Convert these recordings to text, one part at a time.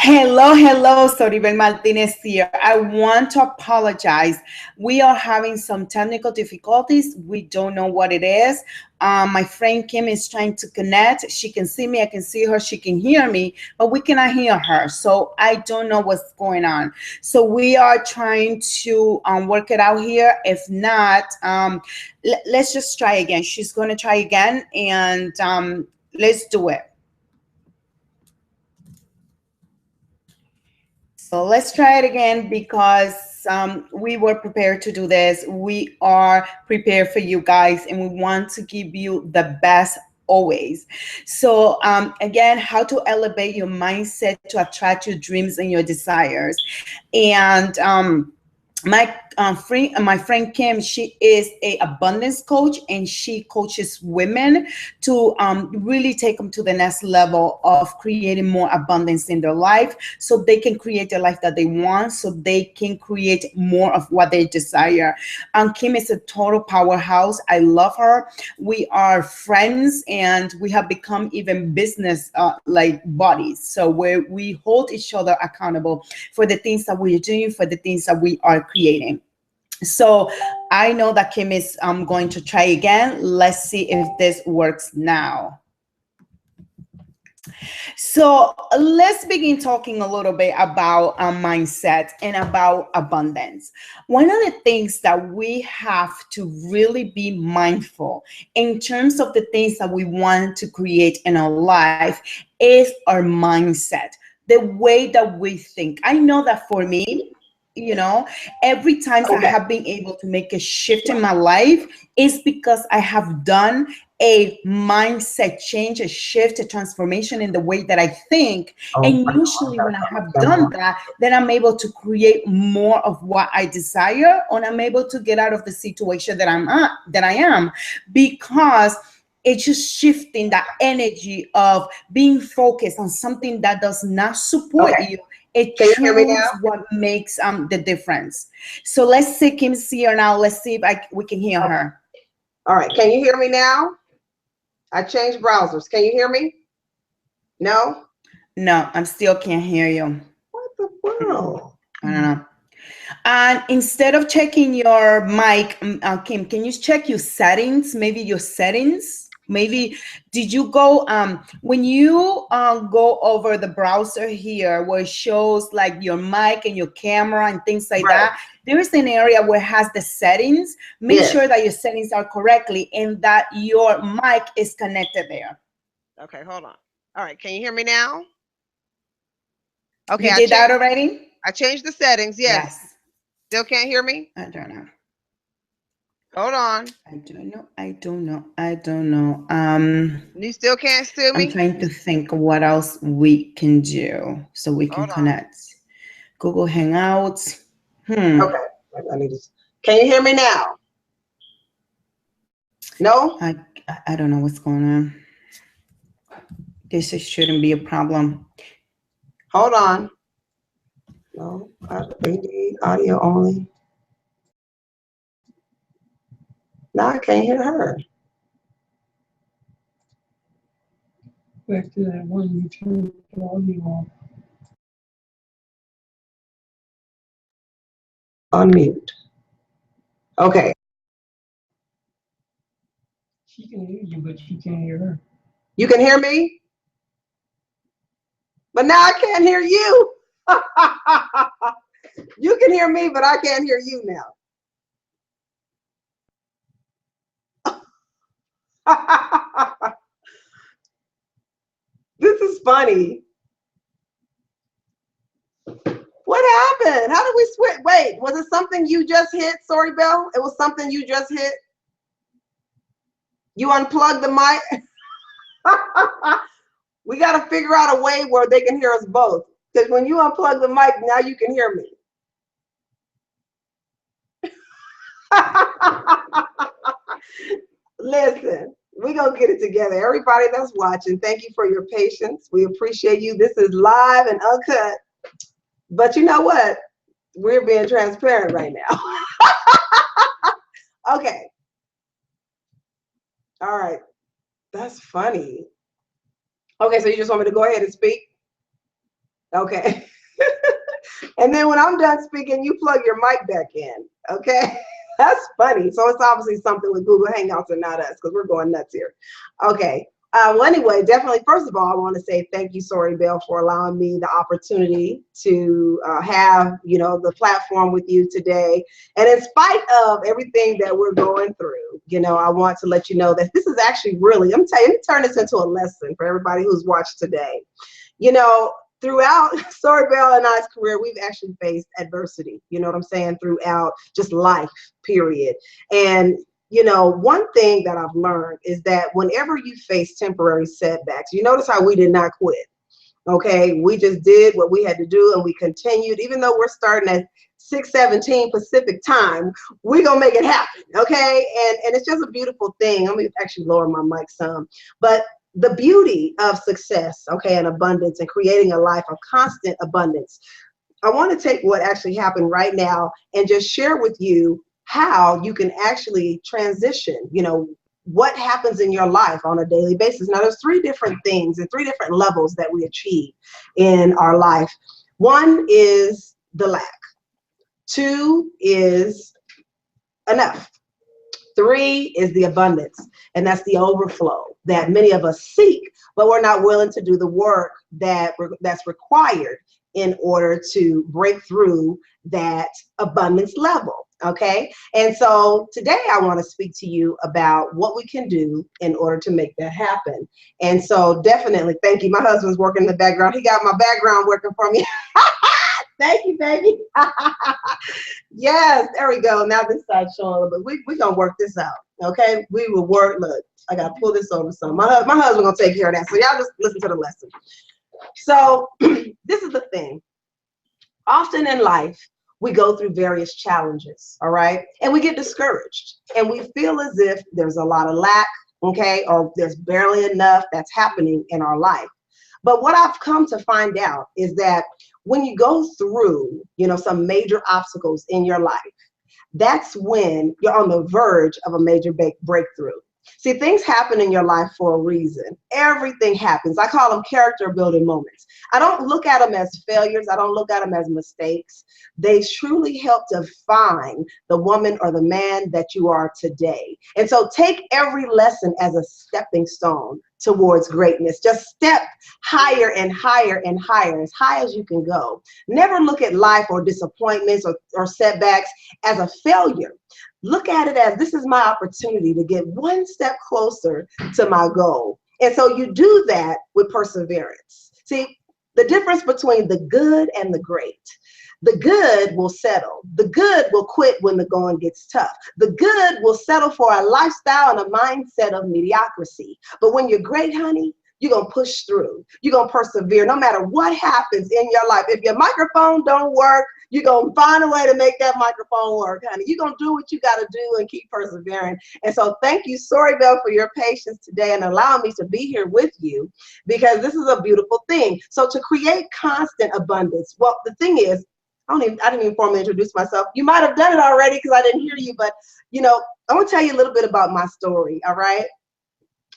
Hello, hello, Soribel Martinez here. I want to apologize. We are having some technical difficulties. We don't know what it is. My friend Kim is trying to connect. She can see me, I can see her, she can hear me, but we cannot hear her. So I don't know what's going on. So we are trying to work it out here. If not, let's just try again. She's going to try again and let's do it. So let's try it again because we were prepared to do this. We are prepared for you guys and we want to give you the best always. So again, how to elevate your mindset to attract your dreams and your desires. And my friend Kim, she is a abundance coach and she coaches women to really take them to the next level of creating more abundance in their life so they can create the life that they want, so they can create more of what they desire. Kim is a total powerhouse. I love her. We are friends and we have become even business like buddies, so where we hold each other accountable for the things that we're doing, for the things that we are creating. So I know that Kim is going to try again. Let's see if this works now. So let's begin talking a little bit about mindset and about abundance. One of the things that we have to really be mindful in terms of the things that we want to create in our life is our mindset, the way that we think. I know that for me, every time I Okay. have been able to make a shift in my life is because I have done a mindset change, a shift, a transformation in the way that I think. Oh, And usually when I have done that, then I'm able to create more of what I desire, and I'm able to get out of the situation that I am, because it's just shifting that energy of being focused on something that does not support okay. you. It Can you hear me now? choose what makes the difference. So let's see Kim's here now. Let's see if we can hear Okay. her. All right. Can you hear me now? I changed browsers. Can you hear me? No? No, I'm still can't hear you. What the world? I don't know. And instead of checking your mic, Kim, can you check your settings? Maybe your settings. Maybe did you go when you go over the browser here where it shows like your mic and your camera and things like Right. that? There is an area where it has the settings. Make Yes. sure that your settings are correctly and that your mic is connected there. Okay, hold on. All right, can you hear me now? Okay, You did that already? I changed the settings. Yes. Yes. Still can't hear me? I don't know. Hold on. I don't know. I don't know. I don't know. You still can't see I'm me? trying to think what else we can do so we can Hold on. connect. Google Hangouts. Hmm. Okay. I need to. Can you hear me now? No? I don't know what's going on. This shouldn't be a problem. Hold on. No. Audio only. Now I can't hear her. Back to that one you turned the audio off. Unmute. Okay. She can hear you, but she can't hear her. You can hear me? But now I can't hear you. You can hear me, but I can't hear you now. This is funny. What happened? How did we switch? Wait, was it something you just hit, Soribel? It was something you just hit? You unplugged the mic? We got to figure out a way where they can hear us both. Because when you unplug the mic, now you can hear me. Listen, we're going to get it together. Everybody that's watching, thank you for your patience. We appreciate you. This is live and uncut. But you know what? We're being transparent right now. Okay. All right. That's funny. Okay, so you just want me to go ahead and speak? Okay. And then when I'm done speaking, you plug your mic back in. Okay. That's funny. So it's obviously something with Google Hangouts and not us, because we're going nuts here. Okay. Well, anyway, definitely, first of all, I want to say thank you, Soribel, for allowing me the opportunity to have, the platform with you today. And in spite of everything that we're going through, I want to let you know that this is actually really, I'm telling you, let me turn this into a lesson for everybody who's watched today. Throughout Soribel and I's career, we've actually faced adversity, you know what I'm saying, throughout just life, period. And one thing that I've learned is that whenever you face temporary setbacks, you notice how we did not quit. Okay, we just did what we had to do and we continued, even though we're starting at 6:17 Pacific time, we're gonna make it happen. Okay, and it's just a beautiful thing. Let me actually lower my mic some, but the beauty of success, okay, and abundance and creating a life of constant abundance. I want to take what actually happened right now and just share with you how you can actually transition, what happens in your life on a daily basis. Now, there's three different things and three different levels that we achieve in our life. One is the lack. Two is enough. Three is the abundance, and that's the overflow that many of us seek, but we're not willing to do the work that's required in order to break through that abundance level. Okay, and so today I want to speak to you about what we can do in order to make that happen. And so definitely, thank you. My husband's working in the background. He got my background working for me. Thank you, baby. Yes, there we go. Now this side's showing a little bit. We're going to work this out, okay? We will work. Look, I got to pull this over some. My husband going to take care of that. So y'all just listen to the lesson. So this is the thing. Often in life, we go through various challenges, all right? And we get discouraged. And we feel as if there's a lot of lack, okay? Or there's barely enough that's happening in our life. But what I've come to find out is that when you go through, some major obstacles in your life, that's when you're on the verge of a major breakthrough. See, things happen in your life for a reason. Everything happens. I call them character building moments. I don't look at them as failures. I don't look at them as mistakes. They truly help define the woman or the man that you are today. And so take every lesson as a stepping stone towards greatness. Just step higher and higher and higher, as high as you can go. Never look at life or disappointments or setbacks as a failure. Look at it as, this is my opportunity to get one step closer to my goal. And so you do that with perseverance. See, the difference between the good and the great. The good will settle. The good will quit when the going gets tough. The good will settle for a lifestyle and a mindset of mediocrity. But when you're great, honey, you're going to push through. You're going to persevere no matter what happens in your life. If your microphone don't work, you're going to find a way to make that microphone work, honey. You're going to do what you got to do and keep persevering. And so thank you, Soribel, for your patience today and allowing me to be here with you, because this is a beautiful thing. So to create constant abundance, well, the thing is, I didn't even formally introduce myself. You might have done it already because I didn't hear you, but I want to tell you a little bit about my story, all right?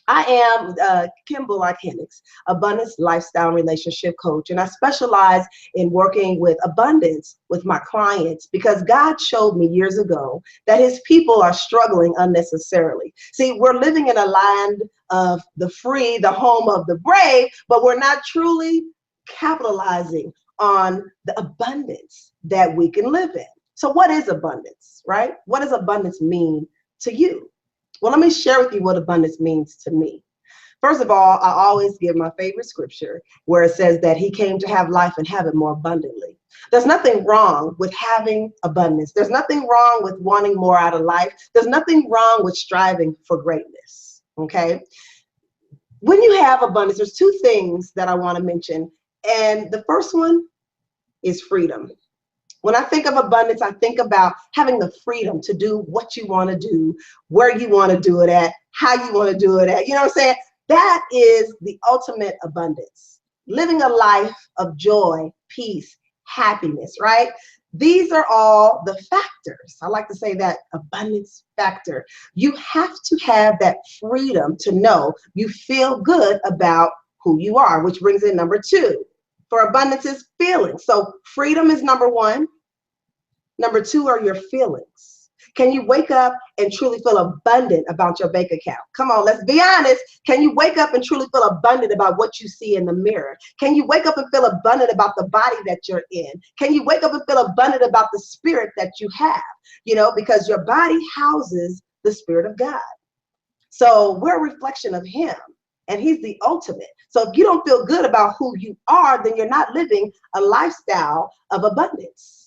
I am Kimball Arcanics, abundance lifestyle and relationship coach, and I specialize in working with abundance with my clients because God showed me years ago that his people are struggling unnecessarily. See, we're living in a land of the free, the home of the brave, but we're not truly capitalizing on the abundance that we can live in. So what is abundance, right? What does abundance mean to you? Well, let me share with you what abundance means to me. First of all, I always give my favorite scripture where it says that he came to have life and have it more abundantly. There's nothing wrong with having abundance. There's nothing wrong with wanting more out of life. There's nothing wrong with striving for greatness, okay? When you have abundance, there's two things that I want to mention. And the first one is freedom. When I think of abundance, I think about having the freedom to do what you want to do, where you want to do it at, how you want to do it at. You know what I'm saying? That is the ultimate abundance. Living a life of joy, peace, happiness, right? These are all the factors. I like to say that abundance factor. You have to have that freedom to know you feel good about who you are, which brings in number two. for abundance is feelings. So freedom is number one. Number two are your feelings. Can you wake up and truly feel abundant about your bank account? Come on, let's be honest. Can you wake up and truly feel abundant about what you see in the mirror? Can you wake up and feel abundant about the body that you're in? Can you wake up and feel abundant about the spirit that you have? You know, because your body houses the Spirit of God. So we're a reflection of him, and he's the ultimate. So if you don't feel good about who you are, then you're not living a lifestyle of abundance.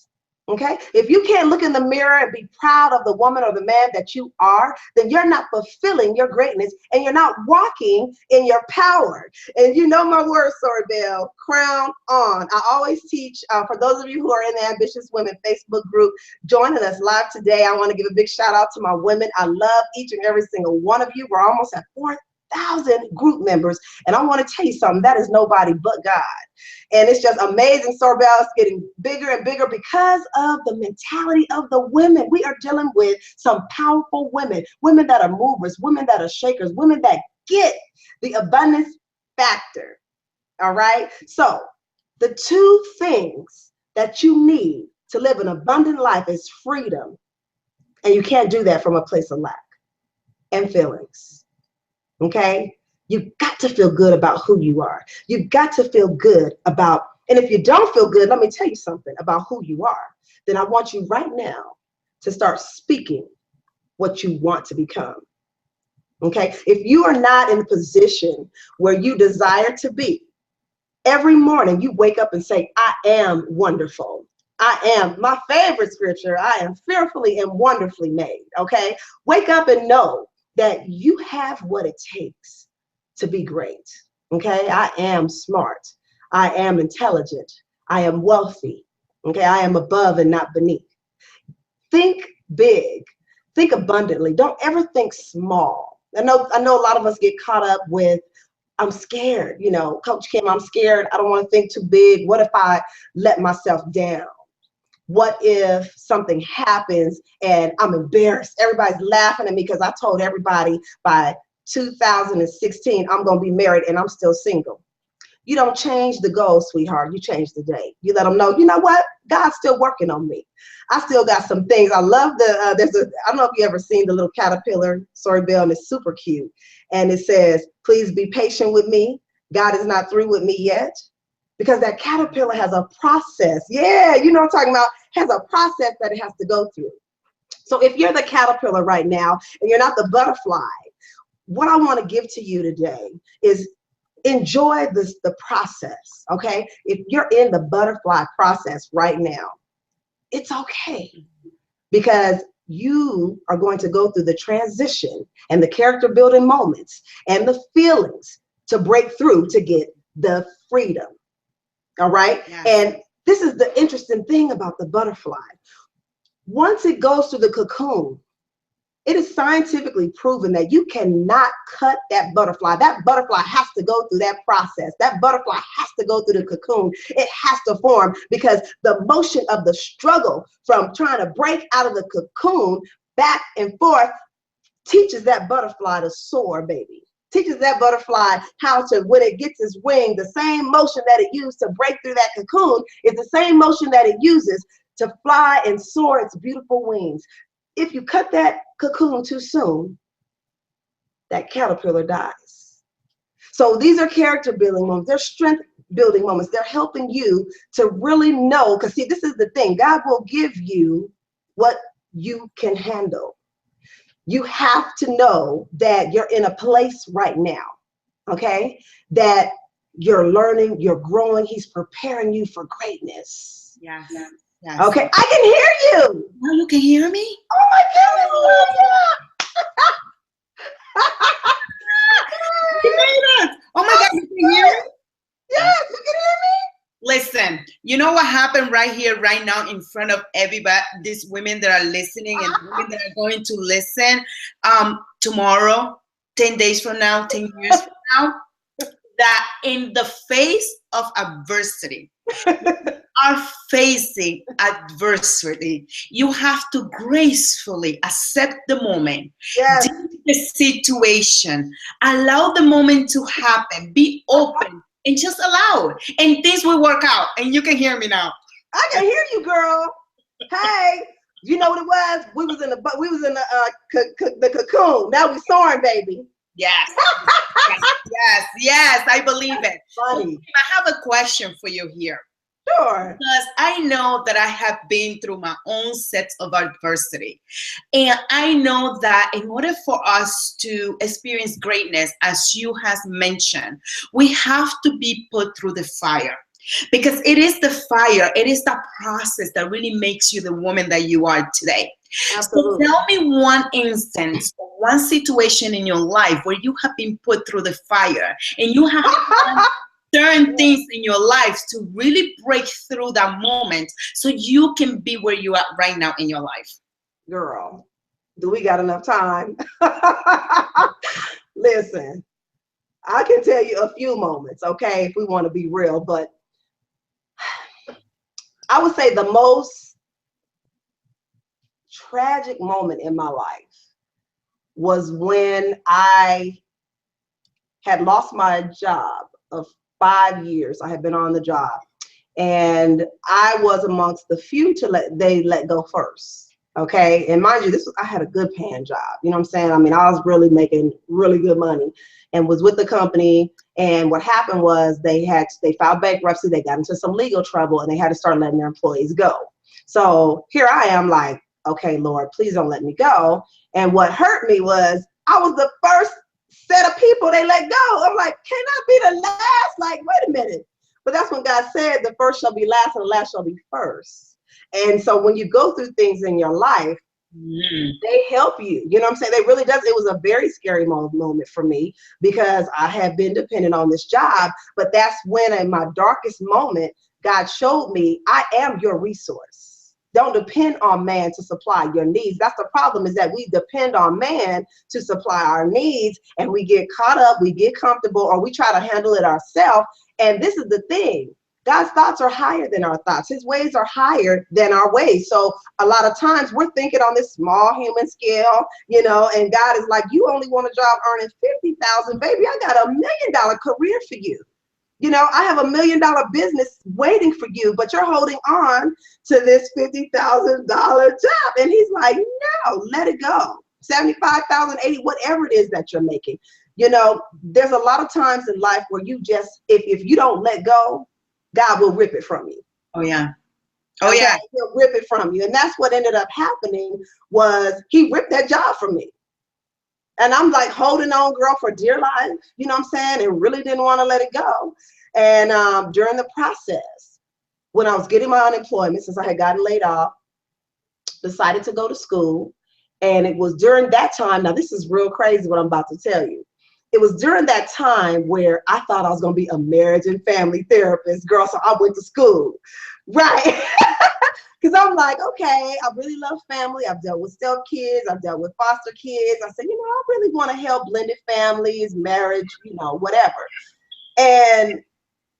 Okay, if you can't look in the mirror and be proud of the woman or the man that you are, then you're not fulfilling your greatness and you're not walking in your power. And you know my word, Soribel, crown on. I always teach, for those of you who are in the Ambitious Women Facebook group, joining us live today, I want to give a big shout out to my women. I love each and every single one of you. We're almost at 4,000 group members. And I want to tell you something, that is nobody but God. And it's just amazing. Soribel is getting bigger and bigger because of the mentality of the women. We are dealing with some powerful women, women that are movers, women that are shakers, women that get the abundance factor. All right. So the two things that you need to live an abundant life is freedom. And you can't do that from a place of lack and feelings. Okay. You've got to feel good about who you are. You've got to feel good about, and if you don't feel good, let me tell you something about who you are. Then I want you right now to start speaking what you want to become. Okay? If you are not in a position where you desire to be, every morning you wake up and say, I am wonderful. I am, my favorite scripture, I am fearfully and wonderfully made. Okay? Wake up and know that you have what it takes to be great. Okay, I am smart. I am intelligent. I am wealthy. Okay, I am above and not beneath. Think big. Think abundantly. Don't ever think small. I know a lot of us get caught up with, I'm scared. You know, Coach Kim, I'm scared. I don't want to think too big. What if I let myself down? What if something happens and I'm embarrassed? Everybody's laughing at me because I told everybody by 2016, I'm going to be married and I'm still single. You don't change the goal, sweetheart. You change the date. You let them know, you know what? God's still working on me. I still got some things. I love I don't know if you ever seen the little caterpillar, Soribel, and it's super cute. And it says, please be patient with me. God is not through with me yet. Because that caterpillar has a process. Yeah, you know what I'm talking about. Has a process that it has to go through. So if you're the caterpillar right now and you're not the butterfly, what I want to give to you today is enjoy the process, okay? If you're in the butterfly process right now, it's okay because you are going to go through the transition and the character building moments and the feelings to break through to get the freedom, all right? Yes. And this is the interesting thing about the butterfly. Once it goes through the cocoon, it is scientifically proven that you cannot cut that butterfly. That butterfly has to go through that process. That butterfly has to go through the cocoon. It has to form because the motion of the struggle from trying to break out of the cocoon back and forth teaches that butterfly to soar, baby. Teaches that butterfly how to, when it gets its wing, the same motion that it used to break through that cocoon is the same motion that it uses to fly and soar its beautiful wings. If you cut that cocoon too soon, that caterpillar dies. So these are character building moments. They're strength building moments. They're helping you to really know, because see, this is the thing. God will give you what you can handle. You have to know that you're in a place right now, okay, that you're learning, you're growing. He's preparing you for greatness. Yes. Yes. Okay, I can hear you. Oh, you can hear me? Oh my goodness! You made it! Oh my God, you can hear me? Yes, you can hear me? Listen, you know what happened right here, right now, in front of everybody, these women that are listening and women that are going to listen tomorrow, 10 days from now, 10 years from now, that in the face of adversity, are facing adversity, you have to gracefully accept the moment, yes. Deal with the situation, allow the moment to happen, be open and just allow it. And things will work out. And you can hear me now. I can hear you, girl. Hey, you know what it was? We was in the cocoon. Now we soaring, baby. Yes. Yes, I believe it. Funny. I have a question for you here. Sure. Because I know that I have been through my own sets of adversity. And I know that in order for us to experience greatness, as you has mentioned, we have to be put through the fire. Because it is the fire, it is the process that really makes you the woman that you are today. Absolutely. So tell me one instance, one situation in your life where you have been put through the fire and you have done certain things in your life to really break through that moment so you can be where you are right now in your life. Girl, do we got enough time? Listen, I can tell you a few moments, okay, if we want to be real, but I would say the most tragic moment in my life was when I had lost my job of 5 years. I had been on the job, and I was amongst the few to let go first. Okay, and mind you, I had a good paying job. You know what I'm saying? I mean, I was really making really good money, and was with the company. And what happened was they filed bankruptcy. They got into some legal trouble, and they had to start letting their employees go. So here I am, like, okay, Lord, please don't let me go. And what hurt me was I was the first set of people they let go. I'm like, can I be the last? Like, wait a minute. But that's when God said the first shall be last and the last shall be first. And so when you go through things in your life, they help you. You know what I'm saying? They really does. It was a very scary moment for me because I have been dependent on this job. But that's when in my darkest moment, God showed me I am your resource. Don't depend on man to supply your needs. That's the problem, is that we depend on man to supply our needs, and we get caught up, we get comfortable, or we try to handle it ourselves. And this is the thing. God's thoughts are higher than our thoughts. His ways are higher than our ways. So a lot of times we're thinking on this small human scale, you know, and God is like, you only want a job earning $50,000, baby. I got $1 million career for you. You know, I have $1 million business waiting for you, but you're holding on to this $50,000 job. And he's like, no, let it go. 75,000, 80, whatever it is that you're making. You know, there's a lot of times in life where you just, if you don't let go, God will rip it from you. Oh, yeah. Oh, okay? Yeah. He'll rip it from you. And that's what ended up happening, was he ripped that job from me. And I'm like holding on, girl, for dear life, you know what I'm saying? And really didn't want to let it go. And during the process, when I was getting my unemployment, since I had gotten laid off, decided to go to school. And it was during that time, now this is real crazy what I'm about to tell you. It was during that time where I thought I was going to be a marriage and family therapist, girl. So I went to school, right? Because I'm like, okay, I really love family. I've dealt with step kids. I've dealt with foster kids. I said, you know, I really want to help blended families, marriage, you know, whatever. And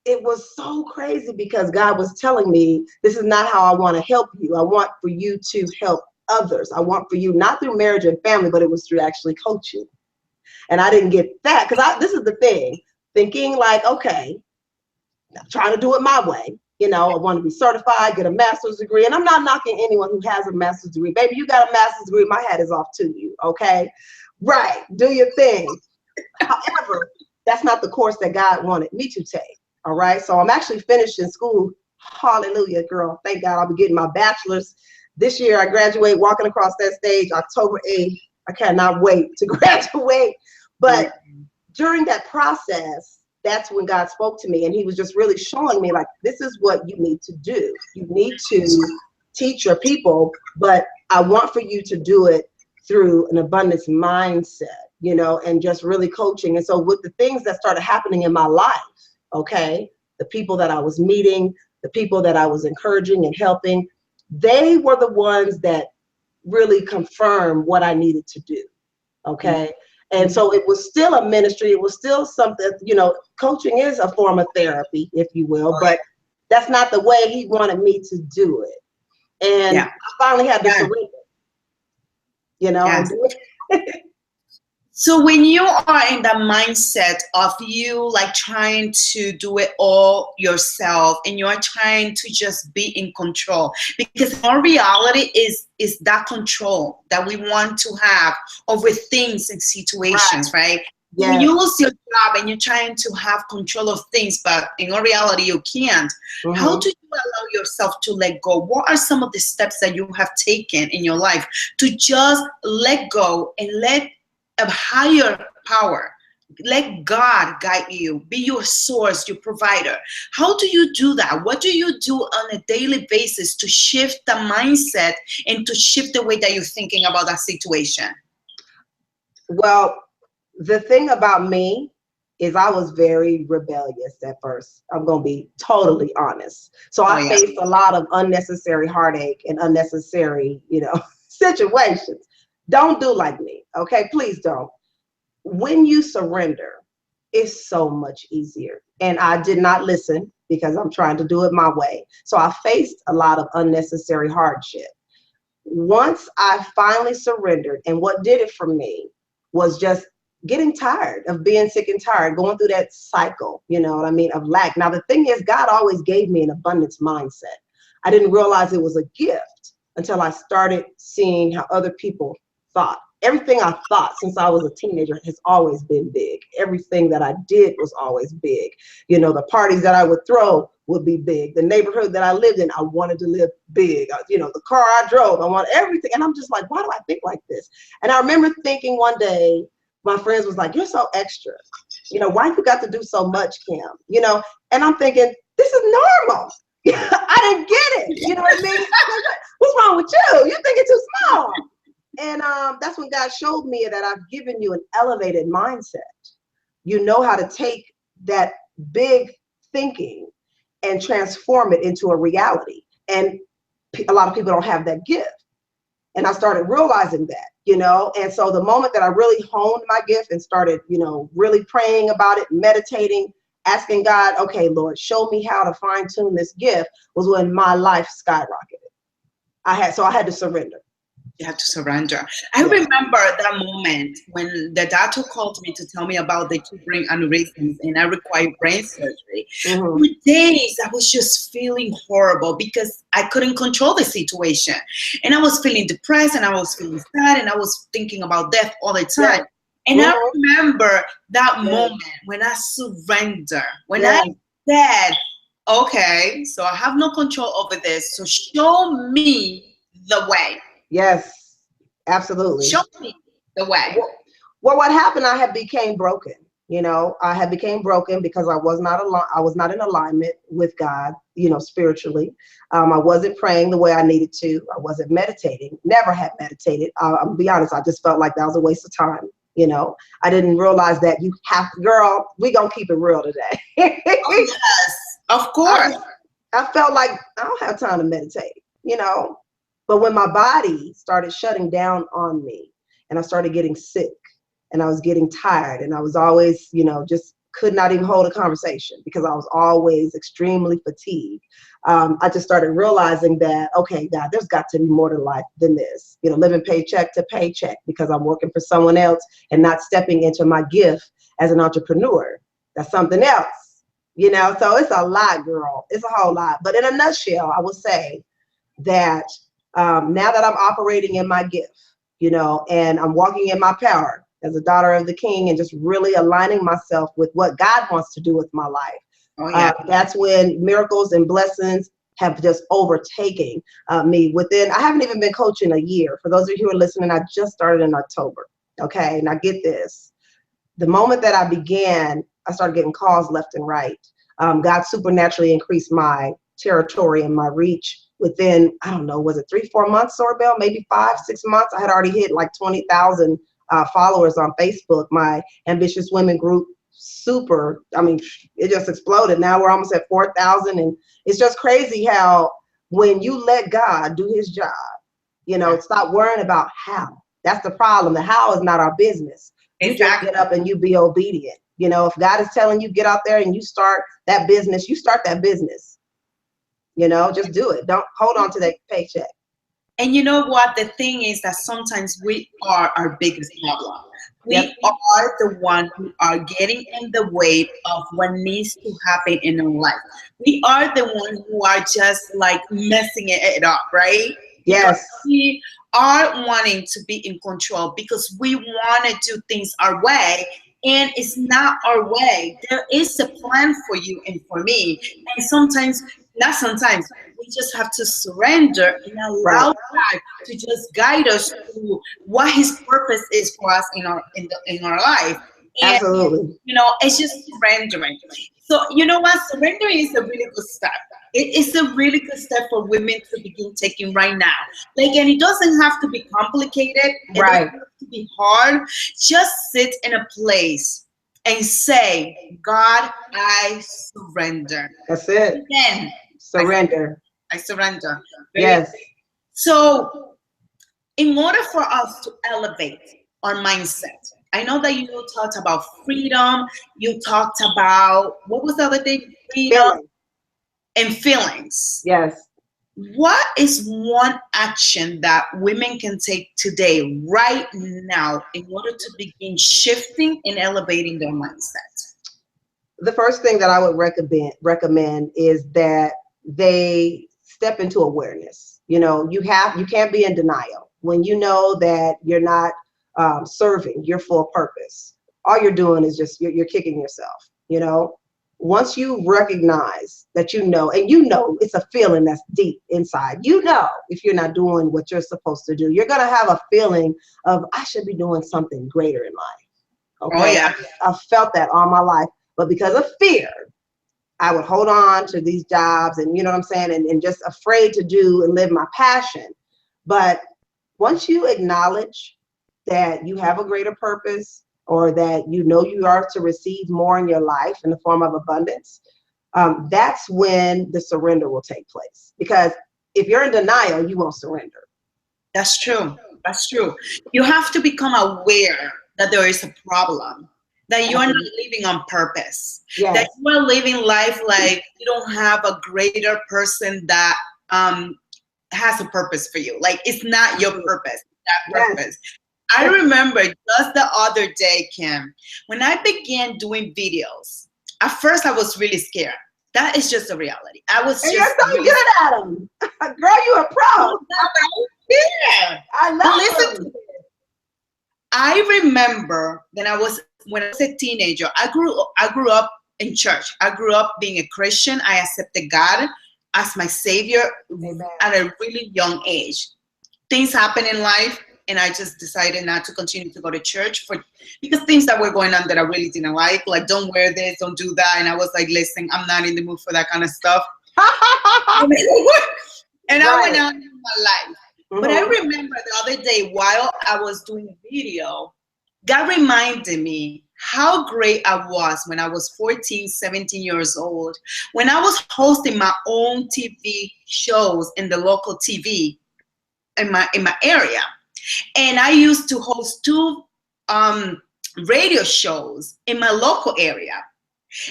it was so crazy because God was telling me, this is not how I want to help you. I want for you to help others. I want for you, not through marriage and family, but it was through actually coaching. And I didn't get that because this is the thing, thinking like, okay, I'm trying to do it my way. You know, I want to be certified, get a master's degree. And I'm not knocking anyone who has a master's degree. Baby, you got a master's degree, my hat is off to you, okay? Right, do your thing. However, that's not the course that God wanted me to take, all right? So I'm actually finished in school. Hallelujah, girl. Thank God I'll be getting my bachelor's. This year I graduate, walking across that stage, October 8th. I cannot wait to graduate. But during that process, that's when God spoke to me, and he was just really showing me, like, this is what you need to do. You need to teach your people, but I want for you to do it through an abundance mindset, you know, and just really coaching. And so with the things that started happening in my life, okay, the people that I was meeting, the people that I was encouraging and helping, they were the ones that really confirmed what I needed to do, okay? And so it was still a ministry. It was still something, you know, coaching is a form of therapy, if you will, but that's not the way he wanted me to do it. And I finally had to surrender, you know. Yes. So when you are in the mindset of you like trying to do it all yourself and you're trying to just be in control, because our reality is that control that we want to have over things and situations, right? When Yes. you lose your job and you're trying to have control of things, but in all reality you can't. How do you allow yourself to let go? What are some of the steps that you have taken in your life to just let go and let a higher power, let God guide you, be your source, your provider? How do you do that? What do you do on a daily basis to shift the mindset and to shift the way that you're thinking about that situation? Well, the thing about me is I was very rebellious at first. I'm going to be totally honest. So Oh I yeah. faced a lot of unnecessary heartache and unnecessary, situations. Don't do like me. Okay. Please don't. When you surrender, it's so much easier. And I did not listen because I'm trying to do it my way. So I faced a lot of unnecessary hardship. Once I finally surrendered, and what did it for me was just getting tired of being sick and tired, going through that cycle, you know what I mean, of lack. Now, the thing is, God always gave me an abundance mindset. I didn't realize it was a gift until I started seeing how other people thought. Everything I thought since I was a teenager has always been big. Everything that I did was always big. The parties that I would throw would be big. The neighborhood that I lived in, I wanted to live big. The car I drove, I want everything. And I'm just like, why do I think like this? And I remember thinking one day, my friends was like, you're so extra. Why you got to do so much, Kim? And I'm thinking, this is normal. I didn't get it. You know what I mean? What's wrong with you? You think it's too small. And that's when God showed me that I've given you an elevated mindset. You know how to take that big thinking and transform it into a reality. And a lot of people don't have that gift. And I started realizing that, and so the moment that I really honed my gift and started, really praying about it, meditating, asking God, okay, Lord, show me how to fine tune this gift, was when my life skyrocketed. I had to surrender. You have to surrender. I Yeah. remember that moment when the doctor called me to tell me about the two brain aneurysms and I required brain surgery. Mm-hmm. For days, I was just feeling horrible because I couldn't control the situation. And I was feeling depressed and I was feeling sad and I was thinking about death all the time. Yeah. And I Mm-hmm. remember that Yeah. moment when I surrender, when Yeah. I said, okay, so I have no control over this. So show me the way. Yes, absolutely. Show me the way. Well, what happened? I had became broken. I had became broken because I was not I was not in alignment with God. Spiritually, I wasn't praying the way I needed to. I wasn't meditating. Never had meditated. I'll be honest. I just felt like that was a waste of time. I didn't realize that you have, girl. We gonna keep it real today. Oh yes, of course. I felt like I don't have time to meditate. But when my body started shutting down on me and I started getting sick and I was getting tired and I was always, just could not even hold a conversation because I was always extremely fatigued. I just started realizing that, okay, God, there's got to be more to life than this, living paycheck to paycheck because I'm working for someone else and not stepping into my gift as an entrepreneur. That's something else, so it's a lot, girl. It's a whole lot. But in a nutshell, I would say that now that I'm operating in my gift, and I'm walking in my power as a daughter of the King and just really aligning myself with what God wants to do with my life. Oh yeah. That's when miracles and blessings have just overtaken me within. I haven't even been coaching a year. For those of you who are listening, I just started in October. Okay, now get this. The moment that I began, I started getting calls left and right. God supernaturally increased my territory and my reach within, I don't know, was it 3-4 months, Soribel? Maybe 5-6 months. I had already hit like 20,000 followers on Facebook. My Ambitious Women group, it just exploded. Now we're almost at 4,000. And it's just crazy how when you let God do his job, stop worrying about how. That's the problem. The how is not our business. You Exactly. just get up and you be obedient. If God is telling you get out there and you start that business, you start that business. Just do it. Don't hold on to that paycheck. And you know what? The thing is that sometimes we are our biggest problem. We are the one who are getting in the way of what needs to happen in our life. We are the one who are just like messing it up, right? Because Yes. we are wanting to be in control because we want to do things our way, and it's not our way. There is a plan for you and for me, and sometimes, not sometimes, we just have to surrender and Right. allow God to just guide us to what His purpose is for us in our life. And Absolutely. it's just surrendering. So you know what? Surrendering is a really good step. It is a really good step for women to begin taking right now. Like, and it doesn't have to be complicated. It doesn't Right. have to be hard. Just sit in a place and say, God, I surrender. That's it. Then I, Surrender. I surrender. Very. Yes. So in order for us to elevate our mindset, I know that you talked about freedom. You talked about, what was the other thing? Freedom Feeling. and feelings. Yes. What is one action that women can take today, right now, in order to begin shifting and elevating their mindset? The first thing that I would recommend is that they step into awareness. You can't be in denial when you know that you're not serving your full purpose. All you're doing is just you're kicking yourself. Once you recognize that, and it's a feeling that's deep inside. If you're not doing what you're supposed to do, you're gonna have a feeling of, I should be doing something greater in life. Oh, Okay, yeah. I've felt that all my life. But because of fear, I would hold on to these jobs and, you know what I'm saying, and just afraid to do and live my passion. But once you acknowledge that you have a greater purpose, or that you are to receive more in your life in the form of abundance, that's when the surrender will take place. Because if you're in denial, you won't surrender. That's true. That's true. You have to become aware that there is a problem, that you are not living on purpose, that Yes. you are living life like you don't have a greater person that has a purpose for you. Like, it's not your purpose, that Yes. purpose. I remember just the other day, Kim, when I began doing videos, at first I was really scared. That is just the reality. I was And just you're so really good at them. Girl, you a pro. scared. I But love listen them. to this. I remember when I was a teenager, I grew up in church. I grew up being a Christian. I accepted God as my savior Amen. at a really young age. Things happen in life, and I just decided not to continue to go to church because things that were going on that I really didn't like don't wear this, don't do that. And I was like, listen, I'm not in the mood for that kind of stuff. And I went on with my life. But I remember the other day while I was doing a video, God reminded me how great I was when I was 14, 17 years old, when I was hosting my own TV shows in the local TV in my area. And I used to host two radio shows in my local area.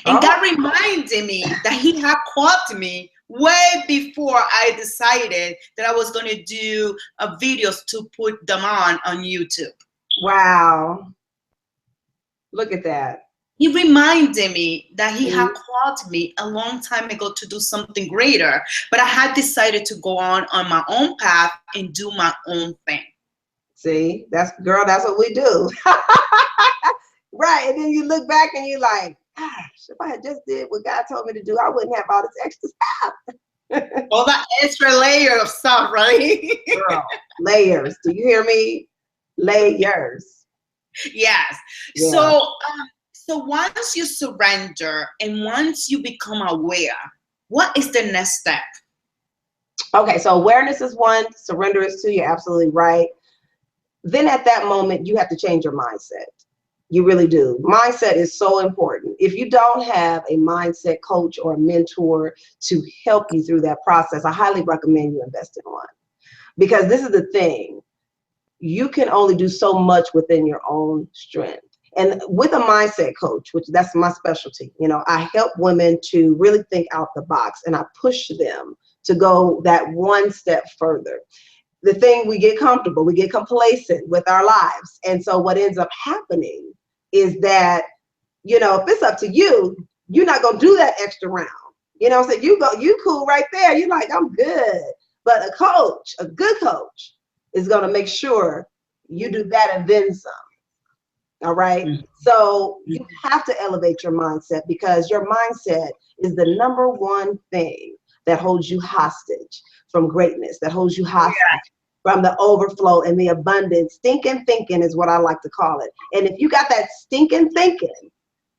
And God reminded me that He had called me way before I decided that I was going to do videos to put them on YouTube. Wow. Look at that. He reminded me that He had called me a long time ago to do something greater, but I had decided to go on my own path and do my own thing. See, that's what we do. Right. And then you look back and you're like, gosh, if I had just did what God told me to do, I wouldn't have all this extra stuff. All that extra layer of stuff, right? Girl, layers. Do you hear me? Layers. Yes. Yeah. So once you surrender and once you become aware, what is the next step? Okay, so awareness is one, surrender is two. You're absolutely right. Then at that moment, you have to change your mindset. You really do. Mindset is so important. If you don't have a mindset coach or a mentor to help you through that process, I highly recommend you invest in one. Because this is the thing. You can only do so much within your own strength. And with a mindset coach, which that's my specialty, I help women to really think out the box, and I push them to go that one step further. the thing, we get comfortable, we get complacent with our lives. And so what ends up happening is that, you know, if it's up to you, you're not going to do that extra round. You know what I'm saying? You cool right there. You're like, I'm good. But a coach, a good coach, is going to make sure you do that and then some. All right. Mm-hmm. So you have to elevate your mindset, because your mindset is the number one thing that holds you hostage from greatness, that holds you hostage from the overflow and the abundance. Stinking thinking is what I like to call it. And if you got that stinking thinking,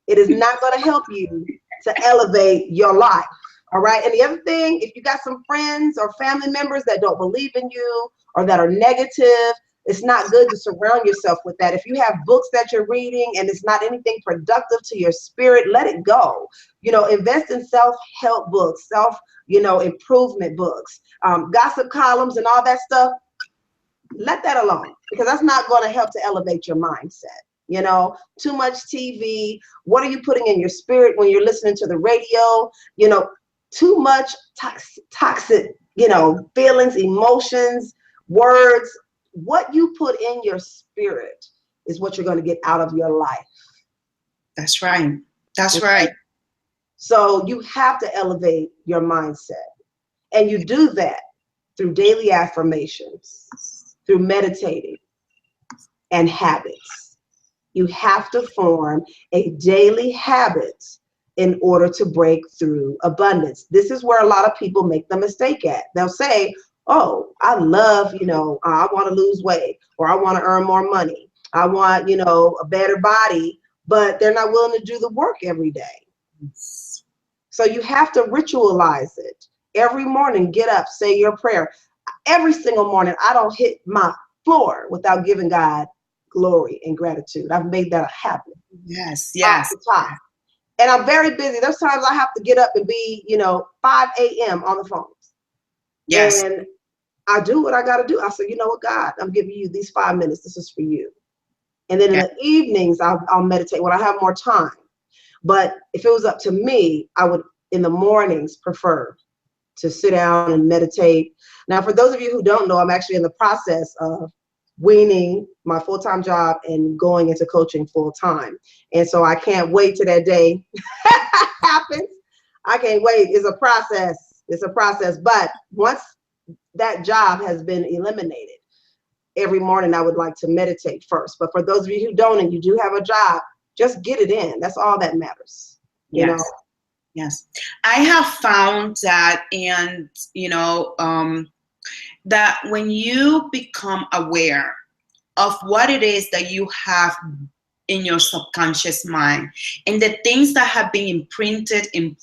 it is not going to help you to elevate your life. All right. And the other thing, if you got some friends or family members that don't believe in you or that are negative, it's not good to surround yourself with that. If you have books that you're reading and it's not anything productive to your spirit, let it go. You know, invest in self-help books, improvement books, gossip columns and all that stuff. Let that alone, because that's not going to help to elevate your mindset. You know, too much TV. What are you putting in your spirit when you're listening to the radio? You know, too much toxic, feelings, emotions, words. What you put in your spirit is what you're going to get out of your life. That's right. That's right. So you have to elevate your mindset. And you do that through daily affirmations, through meditating and habits. You have to form a daily habit in order to break through abundance. This is where a lot of people make the mistake at. They'll say, oh, I love, I want to lose weight, or I want to earn more money. I want, a better body, but they're not willing to do the work every day. So you have to ritualize it. Every morning, get up, say your prayer. Every single morning, I don't hit my floor without giving God glory and gratitude. I've made that a habit. Yes. And I'm very busy. There's times I have to get up and be, 5 a.m. on the phones. Yes. And I do what I got to do. I say, you know what, God, I'm giving you these 5 minutes. This is for you. And then in the evenings, I'll meditate when I have more time. But if it was up to me, I would, in the mornings, prefer to sit down and meditate. Now, for those of you who don't know, I'm actually in the process of weaning my full-time job and going into coaching full-time. And so I can't wait till that day happens. I can't wait. It's a process. It's a process. But once that job has been eliminated, every morning I would like to meditate first. But for those of you who don't and you do have a job, just get it in. That's all that matters. You know? Yes. I have found that, and that when you become aware of what it is that you have in your subconscious mind and the things that have been implanted in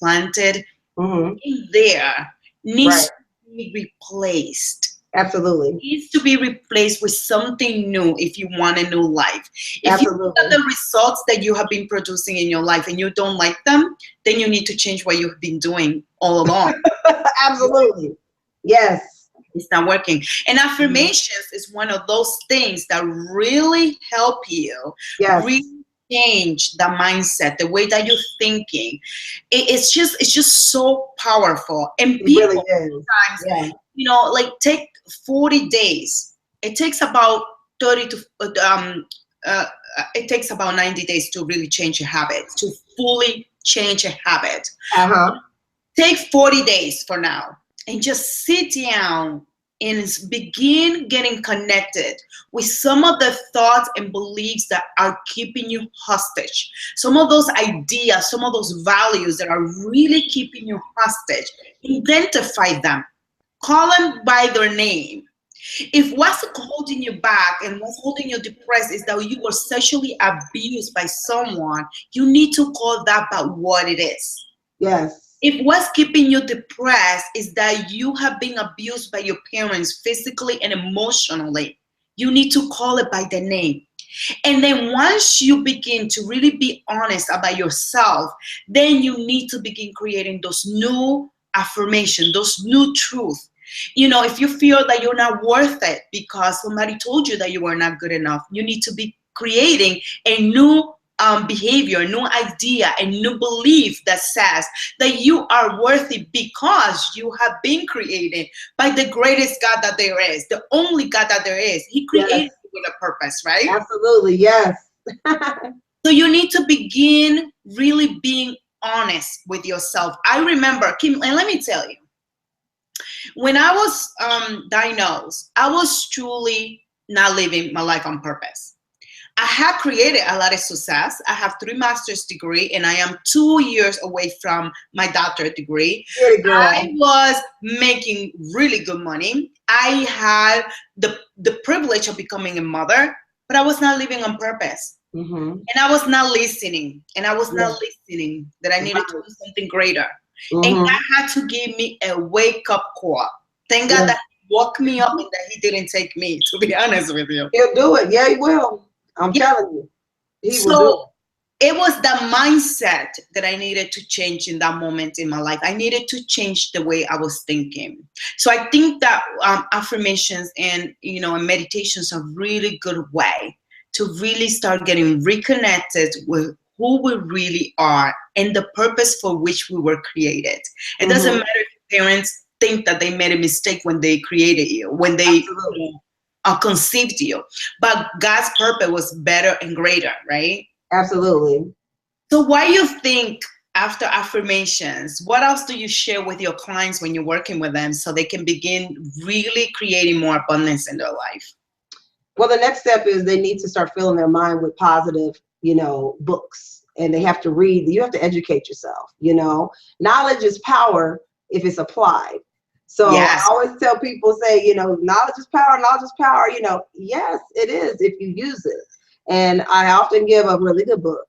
there needs to be replaced. Absolutely. It needs to be replaced with something new if you want a new life. If you look at the results that you have been producing in your life and you don't like them, then you need to change what you've been doing all along. Absolutely. Yes. It's not working. And affirmations is one of those things that really help you really change the mindset, the way that you're thinking. It's just so powerful. And people really sometimes, like take 40 days. It takes about 30 to it takes about 90 days to really change a habit, to fully change a habit. Take 40 days for now and just sit down and begin getting connected with some of the thoughts and beliefs that are keeping you hostage. Some of those ideas, some of those values that are really keeping you hostage. Identify them. Call them by their name. If what's holding you back and what's holding you depressed is that you were sexually abused by someone, you need to call that by what it is. Yes. If what's keeping you depressed is that you have been abused by your parents physically and emotionally, you need to call it by the name. And then once you begin to really be honest about yourself, then you need to begin creating those new affirmations, those new truths. If you feel that you're not worth it because somebody told you that you were not good enough, you need to be creating a new behavior, new idea, and new belief that says that you are worthy because you have been created by the greatest God that there is, the only God that there is. He created Yes, you with a purpose, right? absolutely. Yes. So you need to begin really being honest with yourself. I remember, Kim, and let me tell you, when I was diagnosed, I was truly not living my life on purpose. I have created a lot of success. I have 3 master's degree and I am 2 years away from my doctorate degree. Get it, girl. I was making really good money. I had the privilege of becoming a mother, but I was not living on purpose. Mm-hmm. And I was not listening. And I was Yeah. not listening that I needed to Right. do something greater. And Mm-hmm. God had to give me a wake up call. Thank God Yeah. that He woke me up and that He didn't take me, to be honest with you. He'll do it. Yeah, he will. I'm Yeah. telling you, he will do So it was the mindset that I needed to change in that moment in my life. I needed to change the way I was thinking. So I think that affirmations and and meditations are really good way to really start getting reconnected with who we really are and the purpose for which we were created. It it. doesn't Mm-hmm. matter if parents think that they made a mistake when they created you, when they Absolutely. conceived you, but God's purpose was better and greater, right? Absolutely. So why you think after affirmations, what else do you share with your clients when you're working with them so they can begin really creating more abundance in their life? Well, the next step is they need to start filling their mind with positive, books. And they have to read. You have to educate yourself. Knowledge is power if it's applied. So I Yes. always tell people, say, knowledge is power, knowledge is power. Yes, it is if you use it. And I often give a really good book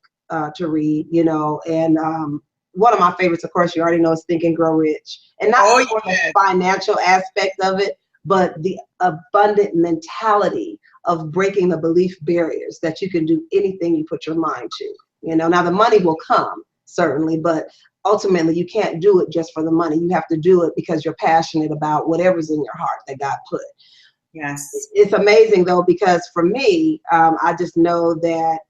to read, and one of my favorites, of course, you already know, is Think and Grow Rich. And not Oh, for the yes. financial aspect of it, but the abundant mentality of breaking the belief barriers that you can do anything you put your mind to. Now the money will come, certainly, but ultimately you can't do it just for the money. You have to do it because you're passionate about whatever's in your heart that God put. Yes. It's amazing though, because for me, I just know that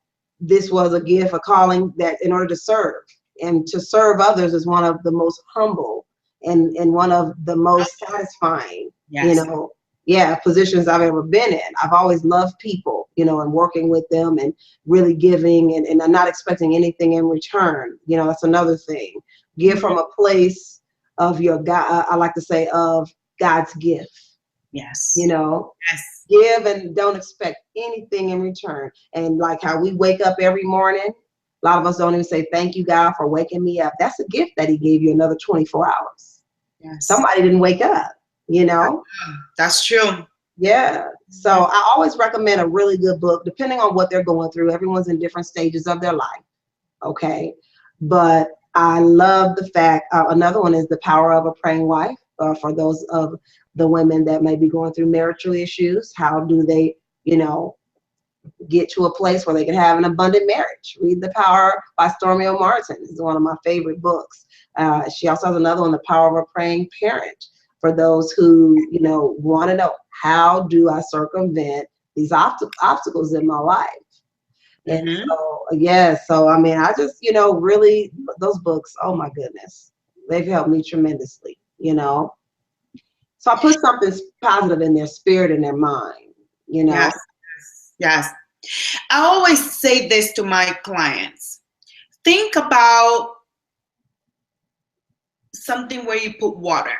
this was a gift, a calling, that in order to serve and to serve others is one of the most humble and one of the most satisfying, Yes. Positions I've ever been in. I've always loved people, and working with them and really giving and I'm not expecting anything in return. That's another thing. Give from a place of your God, I like to say, of God's gift. Yes. Yes. Give and don't expect anything in return. And like how we wake up every morning, a lot of us don't even say, thank you, God, for waking me up. That's a gift that He gave you another 24 hours. Yes. Somebody didn't wake up, That's true. Yeah. So I always recommend a really good book, depending on what they're going through. Everyone's in different stages of their life. Okay. But I love the fact, another one is The Power of a Praying Wife, for those of the women that may be going through marital issues. How do they, get to a place where they can have an abundant marriage? Read The Power by Soribel Martinez. It's one of my favorite books. She also has another one, The Power of a Praying Parent, for those who, want to know, how do I circumvent these obstacles in my life? And so I mean, I just, really, those books, oh my goodness, they've helped me tremendously, So I put something positive in their spirit and their mind, Yes. Yes. I always say this to my clients. Think about something where you put water,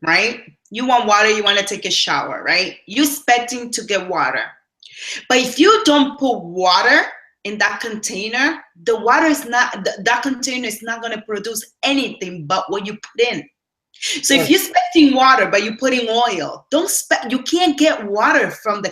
right? You want water, you want to take a shower, right? You're expecting to get water. But if you don't put water in that container, the water is not, that container is not going to produce anything but what you put in. So if you're expecting water, but you're putting oil, you can't get water from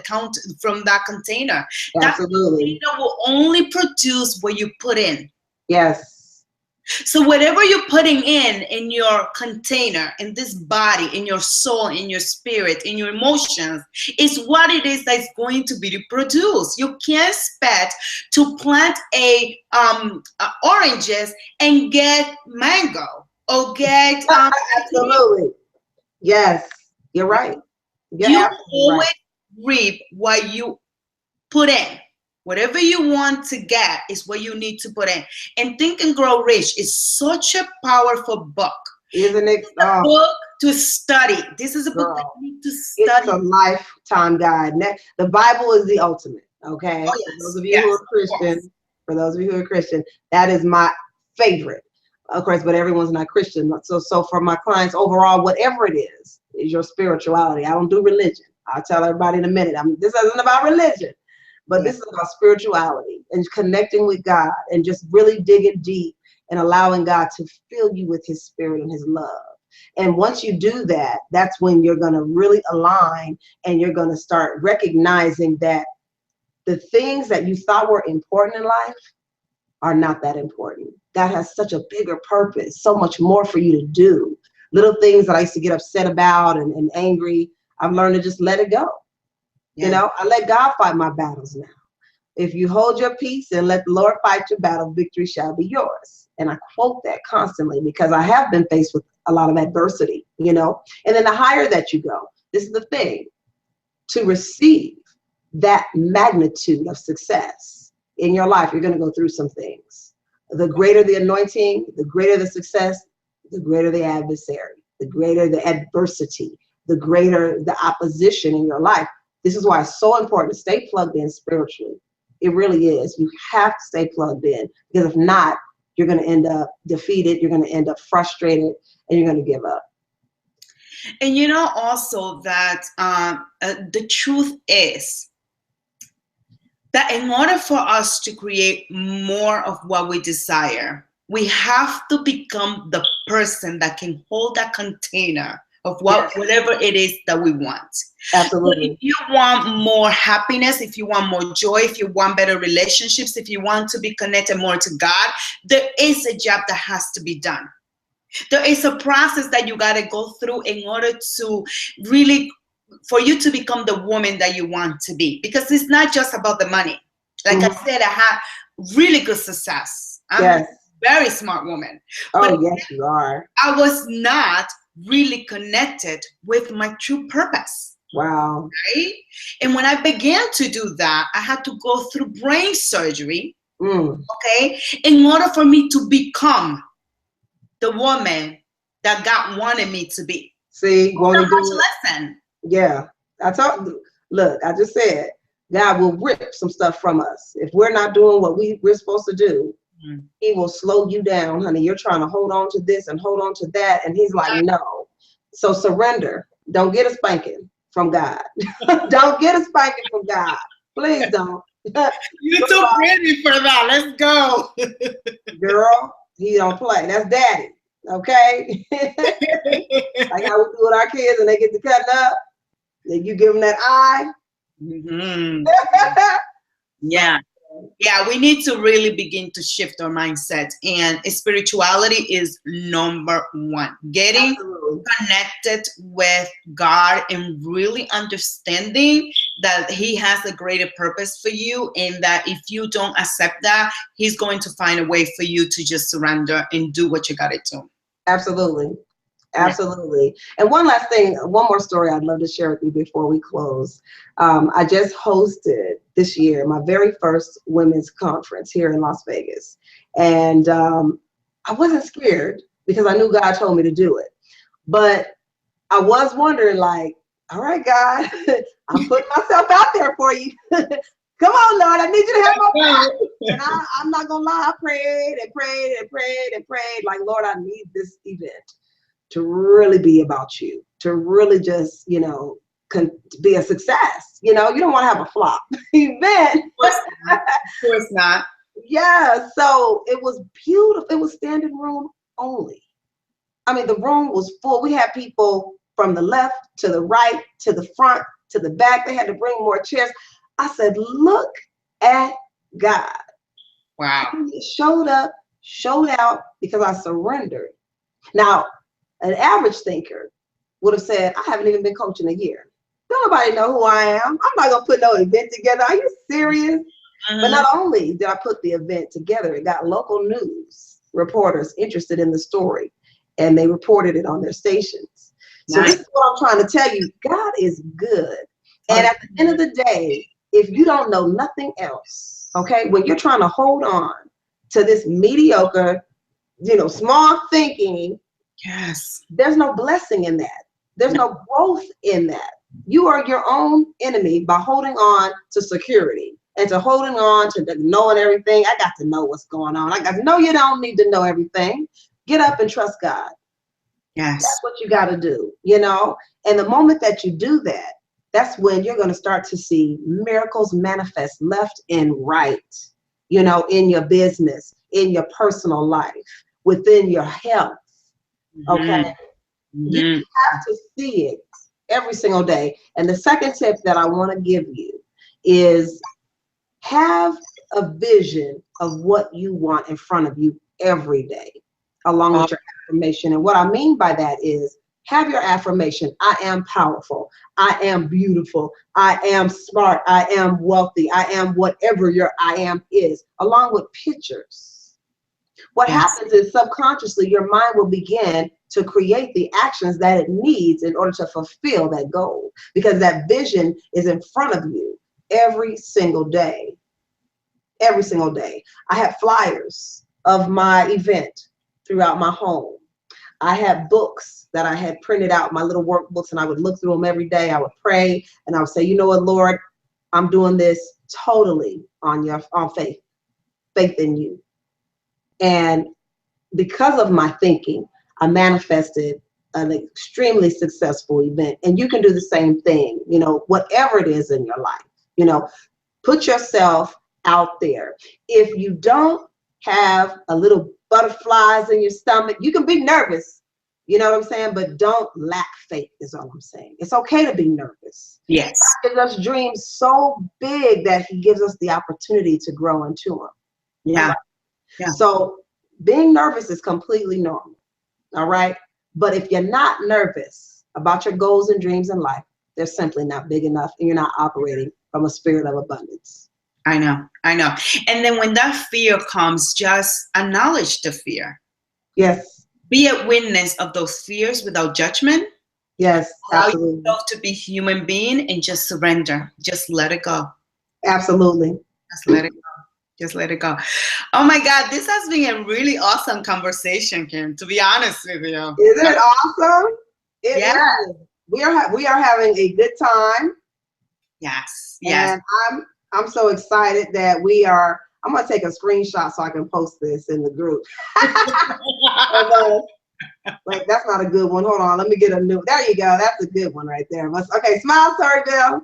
from that container. Absolutely. That container will only produce what you put in. Yes. So whatever you're putting in your container, in this body, in your soul, in your spirit, in your emotions, is what it is that's going to be produced. You can't expect to plant oranges and get mango or get absolutely. Yes, you're right. You're you absolutely always right. reap what you put in. Whatever you want to get is what you need to put in. And Think and Grow Rich is such a powerful book. Isn't it? A book to study. This is a book that Girl, you need to study. it's a lifetime guide. The Bible is the ultimate. Okay. Oh, For yes, those of you yes, who are Christian, for those of you who are Christian, that is my favorite. Of course, but everyone's not Christian. So for my clients overall, whatever it is your spirituality. I don't do religion. I'll tell everybody in a minute. This isn't about religion, but this is about spirituality and connecting with God and just really digging deep and allowing God to fill you with his spirit and his love. And once you do that, that's when you're going to really align and you're going to start recognizing that the things that you thought were important in life are not that important. God has such a bigger purpose, so much more for you to do. Little things that I used to get upset about and angry, I've learned to just let it go. Yeah. You know, I let God fight my battles now. If you hold your peace and let the Lord fight your battle, victory shall be yours. And I quote that constantly because I have been faced with a lot of adversity, you know. And then the higher that you go, this is the thing, to receive that magnitude of success in your life, you're going to go through some things. The greater the anointing, the greater the success, the greater the adversary, the greater the adversity, the greater the opposition in your life. This is why it's so important to stay plugged in spiritually. It really is. You have to stay plugged in, because if not, you're going to end up defeated, you're going to end up frustrated, and you're going to give up. And you know also that the truth is that in order for us to create more of what we desire, we have to become the person that can hold that container of whatever it is that we want. Absolutely. So if you want more happiness, if you want more joy, if you want better relationships, if you want to be connected more to God, there is a job that has to be done. There is a process that you got to go through in order to really, for you to become the woman that you want to be. Because it's not just about the money. Like I said, I had really good success. I'm a very smart woman. Oh, but yes, you are. I was not really connected with my true purpose. Wow. Right? And when I began to do that, I had to go through brain surgery, okay, in order for me to become the woman that God wanted me to be. See, won't he do it? Lesson. Yeah. Look, I just said, God will rip some stuff from us. If we're not doing what we're supposed to do, he will slow you down, honey. You're trying to hold on to this and hold on to that. And he's like, no. So surrender. Don't get a spanking from God. Don't get a spanking from God. Please don't. You're too pretty for that. Let's go. Girl, he don't play. That's daddy. Okay? Like how we do with our kids and they get to cutting up. Then you give them that eye. Yeah. Yeah, we need to really begin to shift our mindset, and spirituality is number one. Getting connected with God and really understanding that he has a greater purpose for you, and that if you don't accept that, he's going to find a way for you to just surrender and do what you got to do. Absolutely. Absolutely. And one last thing, one more story I'd love to share with you before we close. I just hosted this year my very first women's conference here in Las Vegas. And I wasn't scared because I knew God told me to do it. But I was wondering, like, all right, God, I'm putting myself out there for you. Come on, Lord, I need you to have my back. And I'm not going to lie, I prayed and prayed and prayed and prayed. Like, Lord, I need this event to really be about you, to really just, you know, be a success. You know, you don't want to have a flop event. Of course not. Yeah, so it was beautiful. It was standing room only. I mean, the room was full. We had people from the left to the right, to the front, to the back. They had to bring more chairs. I said, look at God. Wow. He showed up, showed out because I surrendered. Now, an average thinker would have said, I haven't even been coaching a year. Don't nobody know who I am. I'm not going to put no event together. Are you serious? But not only did I put the event together, it got local news reporters interested in the story, and they reported it on their stations. So this is what I'm trying to tell you. God is good. And at the end of the day, if you don't know nothing else, okay, when you're trying to hold on to this mediocre, small thinking, Yes. there's no blessing in that. There's no growth in that. You are your own enemy by holding on to security and to holding on to knowing everything. I got to know what's going on. I got to know you don't need to know everything. Get up and trust God. Yes. That's what you got to do, And the moment that you do that, that's when you're going to start to see miracles manifest left and right, in your business, in your personal life, within your health. Okay. You have to see it every single day. And the second tip that I want to give you is have a vision of what you want in front of you every day, along with your affirmation. And what I mean by that is have your affirmation. I am powerful. I am beautiful. I am smart. I am wealthy. I am whatever your I am is, along with pictures. What happens is subconsciously your mind will begin to create the actions that it needs in order to fulfill that goal, because that vision is in front of you every single day. Every single day. I have flyers of my event throughout my home. I have books that I had printed out, my little workbooks, and I would look through them every day. I would pray and I would say, you know what, Lord, I'm doing this totally on faith in you. And because of my thinking, I manifested an extremely successful event. And you can do the same thing, whatever it is in your life, put yourself out there. If you don't have a little butterflies in your stomach, you can be nervous, you know what I'm saying? But don't lack faith is all I'm saying. It's okay to be nervous. Yes. God gives us dreams so big that he gives us the opportunity to grow into them. Yeah. Right? Yeah. So being nervous is completely normal. All right. But if you're not nervous about your goals and dreams in life, they're simply not big enough, and you're not operating from a spirit of abundance. I know. And then when that fear comes, just acknowledge the fear. Yes. Be a witness of those fears without judgment. Yes, absolutely. Allow yourself to be human being and just surrender. Just let it go. Absolutely. Just let it go. Just let it go. Oh my God, this has been a really awesome conversation, Kim, to be honest with you. Isn't it awesome? It is. We are having a good time. Yes. And I'm so excited that I'm gonna take a screenshot so I can post this in the group. Like, that's not a good one. Hold on, let me get a new. There you go. That's a good one right there. Okay, smile, Soribel.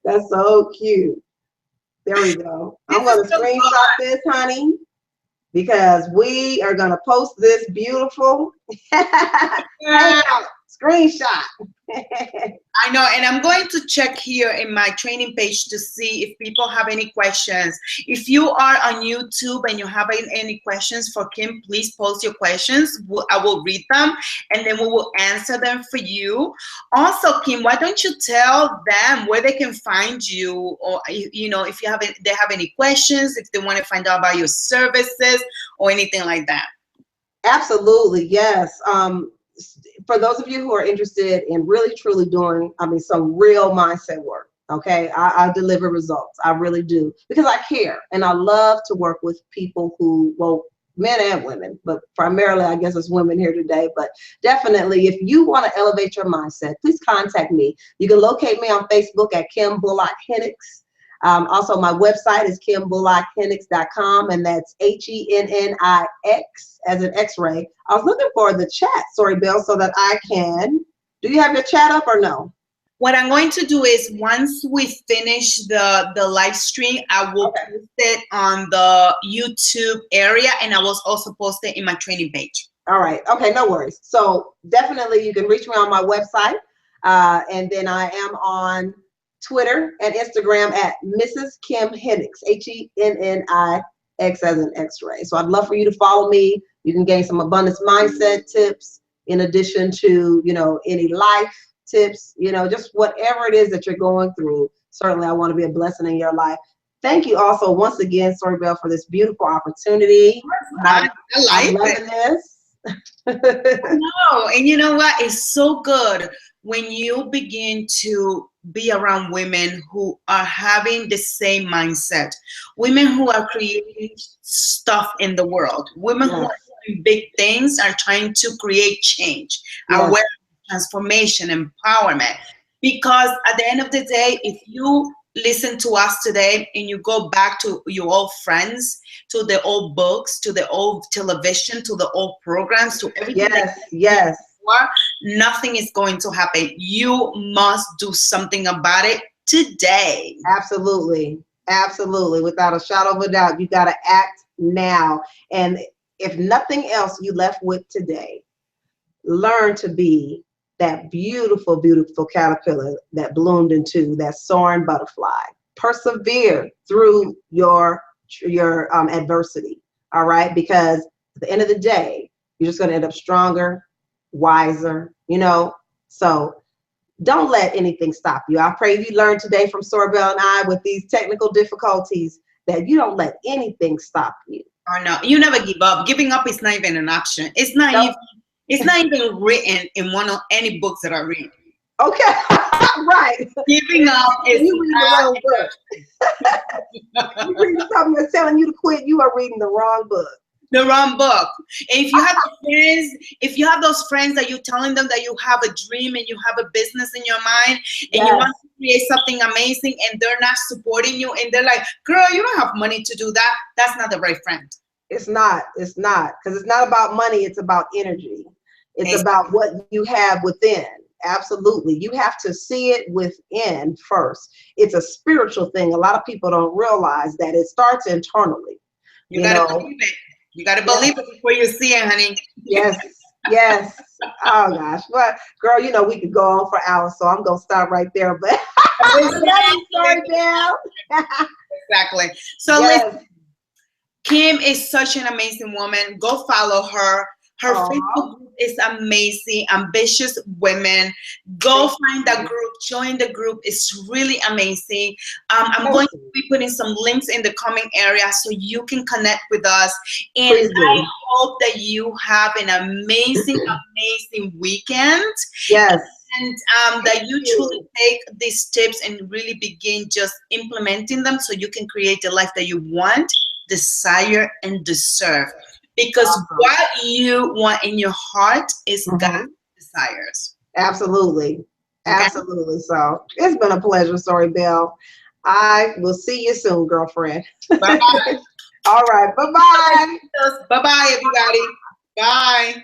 That's so cute. There we go. I'm going to screenshot this, honey, because we are going to post this beautiful screenshot. I know, and I'm going to check here in my training page to see if people have any questions. If you are on YouTube and you have any questions for Kim, please post your questions. I will read them, and then we will answer them for you. Also, Kim, why don't you tell them where they can find you, or if they have any questions, if they want to find out about your services or anything like that. Absolutely, yes. For those of you who are interested in really truly doing, some real mindset work, okay, I deliver results. I really do, because I care, and I love to work with people who, well, men and women, but primarily I guess it's women here today. But definitely, if you want to elevate your mindset, please contact me. You can locate me on Facebook at Kim Bullock Hennix. Also, my website is KimBullockHennix.com, and that's HENNIX as an X-ray. I was looking for the chat, Soribel, so that I can. Do you have your chat up or no? What I'm going to do is, once we finish the live stream, I will post it on the YouTube area, and I will also post it in my training page. All right. Okay, no worries. So definitely you can reach me on my website, and then I am on Twitter and Instagram at Mrs. Kim Hennix, HENNIX as an X-ray. So I'd love for you to follow me. You can gain some abundance mindset tips in addition to, any life tips, just whatever it is that you're going through. Certainly I want to be a blessing in your life. Thank you also once again, Soribel, for this beautiful opportunity. I'm loving this. No, and you know what? It's so good when you begin to be around women who are having the same mindset, women who are creating stuff in the world, women who Yes. are doing big things, are trying to create change, Yes. awareness, transformation, empowerment. Because at the end of the day, if you listen to us today and you go back to your old friends, to the old books, to the old television, to the old programs, to everything that Yes. Yes. before, nothing is going to happen. You must do something about it today. Absolutely. Absolutely. Without a shadow of a doubt, you got to act now. And if nothing else, you left with today, learn to be that beautiful, beautiful caterpillar that bloomed into that soaring butterfly. Persevere through your adversity. All right. Because at the end of the day, you're just going to end up stronger, wiser, you know. So don't let anything stop you. I pray you learned today from Soribel and I with these technical difficulties that you don't let anything stop you. Or no, you never give up. Giving up is not even an option. It's not Nope. even. It's not even written in one of any books that I read. Okay, right. Giving up is You read the wrong book. You read something that's telling you to quit, you are reading the wrong book. the wrong book. And if you have those friends that you're telling them that you have a dream and you have a business in your mind and you Yes. want to create something amazing and they're not supporting you and they're like, girl, you don't have money to do that. That's not the right friend. It's not. It's not. Because it's not about money. It's about energy. It's Exactly. about what you have within. Absolutely. You have to see it within first. It's a spiritual thing. A lot of people don't realize that it starts internally. You You gotta know, believe it. You gotta believe it before you see it, honey. yes, yes. Oh gosh. Well, girl, you know we could go on for hours, so I'm gonna stop right there. But I love you, Soribel. Exactly. So Yes. listen, Kim is such an amazing woman. Go follow her. Her Aw. Facebook group is amazing. Ambitious women. Go find that group. Join the group. It's really amazing. I'm going to be putting some links in the comment area so you can connect with us. And Please do. I hope that you have an amazing, amazing weekend. Yes. And that you truly take these tips and really begin just implementing them so you can create the life that you want, desire, and deserve. Because what you want in your heart is God's desires. Absolutely. Okay? Absolutely. So it's been a pleasure, Soribel. I will see you soon, girlfriend. Bye-bye. All right. Bye-bye. Bye-bye, everybody. Bye.